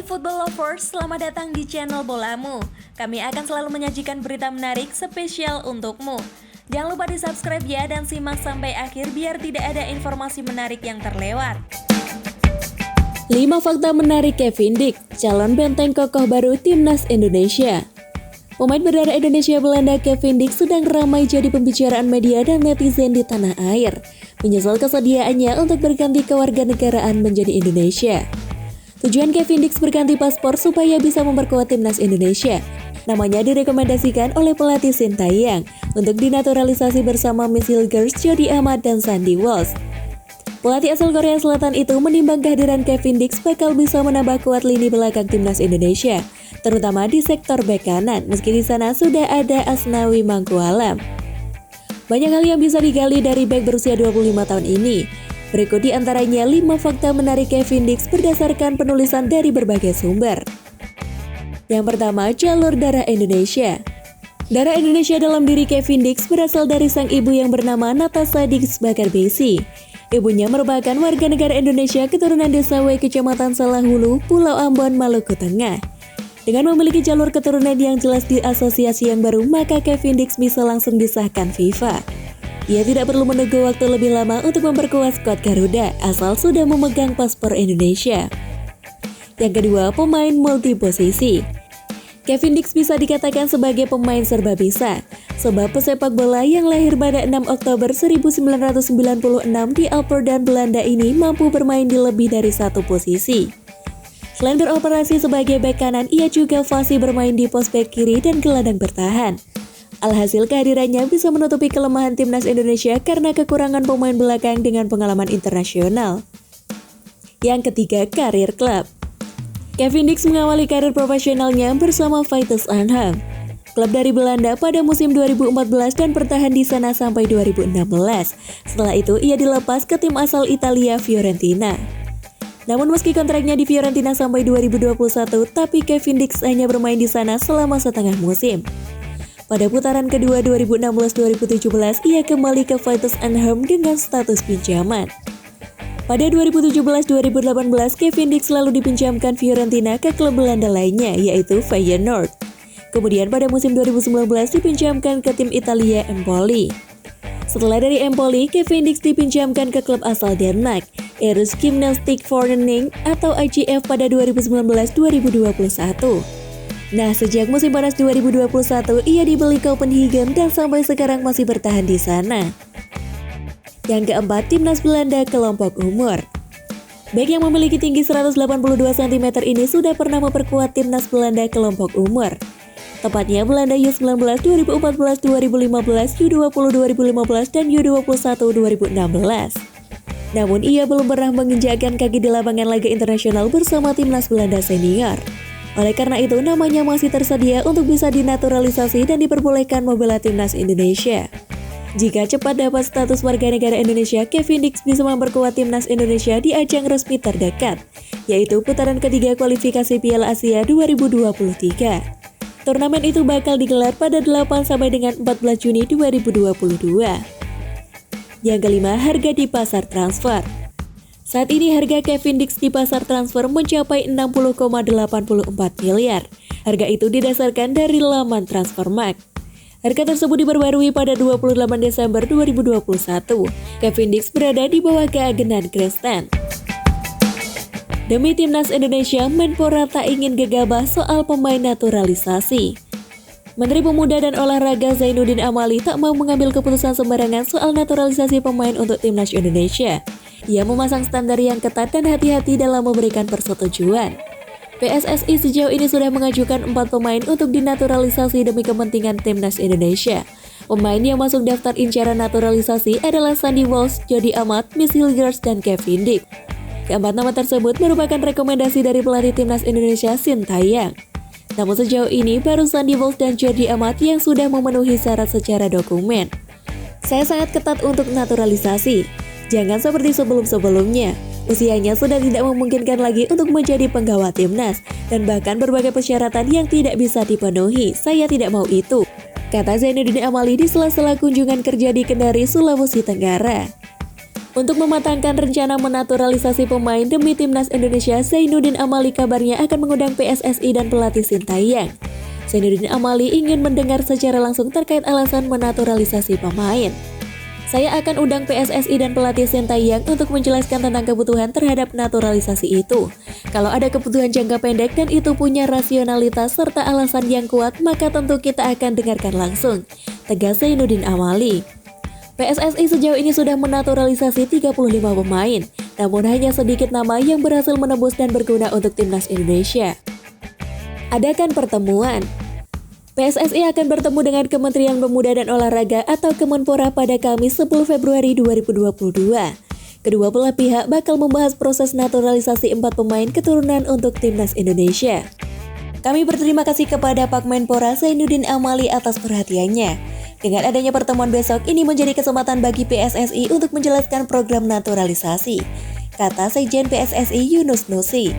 football lovers, selamat datang di channel Bolamu. Kami akan selalu menyajikan berita menarik spesial untukmu. Jangan lupa di-subscribe ya dan simak sampai akhir biar tidak ada informasi menarik yang terlewat. 5 fakta menarik Kevin Dix, calon benteng kokoh baru Timnas Indonesia. Pemain berdarah Indonesia Belanda Kevin Dix sedang ramai jadi pembicaraan media dan netizen di tanah air, menyesal kesediaannya untuk berganti kewarganegaraan menjadi Indonesia. Tujuan Kevin Dix berganti paspor supaya bisa memperkuat Timnas Indonesia. Namanya direkomendasikan oleh pelatih Sintayong untuk dinaturalisasi bersama Miss Hilgers, Jody Amat, dan Sandy Walsh. Pelatih asal Korea Selatan itu menimbang kehadiran Kevin Dix bakal bisa menambah kuat lini belakang Timnas Indonesia, terutama di sektor bek kanan, meski di sana sudah ada Asnawi Mangkualam. Banyak hal yang bisa digali dari bek berusia 25 tahun ini. Berikut di antaranya 5 fakta menarik Kevin Dix berdasarkan penulisan dari berbagai sumber. Yang pertama, jalur darah Indonesia. Darah Indonesia dalam diri Kevin Dix berasal dari sang ibu yang bernama Natasha Dix Bakarbesi. Ibunya merupakan warga negara Indonesia keturunan desa W, Kecamatan Salahulu, Pulau Ambon, Maluku Tengah. Dengan memiliki jalur keturunan yang jelas di asosiasi yang baru, maka Kevin Dix bisa langsung disahkan FIFA. Ia tidak perlu menunggu waktu lebih lama untuk memperkuat skuad Garuda, asal sudah memegang paspor Indonesia. Yang kedua, pemain multiposisi. Kevin Dix bisa dikatakan sebagai pemain serba bisa, sebab pesepak bola yang lahir pada 6 Oktober 1996 di Apeldoorn, Belanda ini mampu bermain di lebih dari satu posisi. Selain beroperasi sebagai bek kanan, ia juga fasih bermain di pos bek kiri dan gelandang bertahan. Alhasil kehadirannya bisa menutupi kelemahan Timnas Indonesia karena kekurangan pemain belakang dengan pengalaman internasional. Yang ketiga, karir klub. Kevin Dix mengawali karir profesionalnya bersama Vitesse Arnhem, klub dari Belanda pada musim 2014 dan bertahan di sana sampai 2016. Setelah itu, ia dilepas ke tim asal Italia Fiorentina. Namun meski kontraknya di Fiorentina sampai 2021, tapi Kevin Dix hanya bermain di sana selama setengah musim. Pada putaran kedua 2016-2017, ia kembali ke Vitesse Arnhem dengan status pinjaman. Pada 2017-2018, Kevin Dix lalu dipinjamkan Fiorentina ke klub Belanda lainnya, yaitu Feyenoord. Kemudian pada musim 2019 dipinjamkan ke tim Italia Empoli. Setelah dari Empoli, Kevin Dix dipinjamkan ke klub asal Denmark, Aarhus Gymnastic Forening atau IGF pada 2019-2021. Nah, sejak musim panas 2021, ia dibeli Copenhagen dan sampai sekarang masih bertahan di sana. Yang keempat, Timnas Belanda kelompok umur. Bek yang memiliki tinggi 182 cm ini sudah pernah memperkuat Timnas Belanda kelompok umur. Tepatnya Belanda U19 2014, 2015, U20 2015, dan U21 2016. Namun ia belum pernah menginjakkan kaki di lapangan laga internasional bersama Timnas Belanda senior. Oleh karena itu, namanya masih tersedia untuk bisa dinaturalisasi dan diperbolehkan membela Timnas Indonesia. Jika cepat dapat status warga negara Indonesia, Kevin Dix bisa memperkuat Timnas Indonesia di ajang resmi terdekat, yaitu putaran ketiga kualifikasi Piala Asia 2023. Turnamen itu bakal digelar pada 8 sampai dengan 14 Juni 2022. Yang kelima, harga di pasar transfer. Saat ini harga Kevin Dix di pasar transfer mencapai 60,84 miliar. Harga itu didasarkan dari laman Transfermarkt. Harga tersebut diperbarui pada 28 Desember 2021. Kevin Dix berada di bawah keagenan Kristen. Demi Timnas Indonesia, Menpora tak ingin gegabah soal pemain naturalisasi. Menteri Pemuda dan Olahraga Zainuddin Amali tak mau mengambil keputusan sembarangan soal naturalisasi pemain untuk Timnas Indonesia. Ia memasang standar yang ketat dan hati-hati dalam memberikan persetujuan. PSSI sejauh ini sudah mengajukan 4 pemain untuk dinaturalisasi demi kepentingan Timnas Indonesia. Pemain yang masuk daftar incaran naturalisasi adalah Sandy Walsh, Jody Amat, Miss Hilgers, dan Kevin Dix. Keempat nama tersebut merupakan rekomendasi dari pelatih Timnas Indonesia Sintayong. Namun sejauh ini baru Sandy Walsh dan Jody Amat yang sudah memenuhi syarat secara dokumen. Saya sangat ketat untuk naturalisasi. Jangan seperti sebelum-sebelumnya. Usianya sudah tidak memungkinkan lagi untuk menjadi penggawa Timnas dan bahkan berbagai persyaratan yang tidak bisa dipenuhi. Saya tidak mau itu, kata Zainuddin Amali di sela-sela kunjungan kerja di Kendari, Sulawesi Tenggara. Untuk mematangkan rencana menaturalisasi pemain demi timnas Indonesia, Zainuddin Amali kabarnya akan mengundang PSSI dan pelatih Sintayong. Zainuddin Amali ingin mendengar secara langsung terkait alasan menaturalisasi pemain. Saya akan undang PSSI dan pelatih Sintayong untuk menjelaskan tentang kebutuhan terhadap naturalisasi itu. Kalau ada kebutuhan jangka pendek dan itu punya rasionalitas serta alasan yang kuat, maka tentu kita akan dengarkan langsung, tegas Zainuddin Amali. PSSI sejauh ini sudah menaturalisasi 35 pemain, namun hanya sedikit nama yang berhasil menembus dan berguna untuk timnas Indonesia. Adakan pertemuan. PSSI akan bertemu dengan Kementerian Pemuda dan Olahraga atau Kemenpora pada Kamis 10 Februari 2022. Kedua belah pihak bakal membahas proses naturalisasi 4 pemain keturunan untuk timnas Indonesia. Kami berterima kasih kepada Pak Menpora Zainuddin Amali atas perhatiannya. Dengan adanya pertemuan besok, ini menjadi kesempatan bagi PSSI untuk menjelaskan program naturalisasi, kata Sekjen PSSI Yunus Nusi.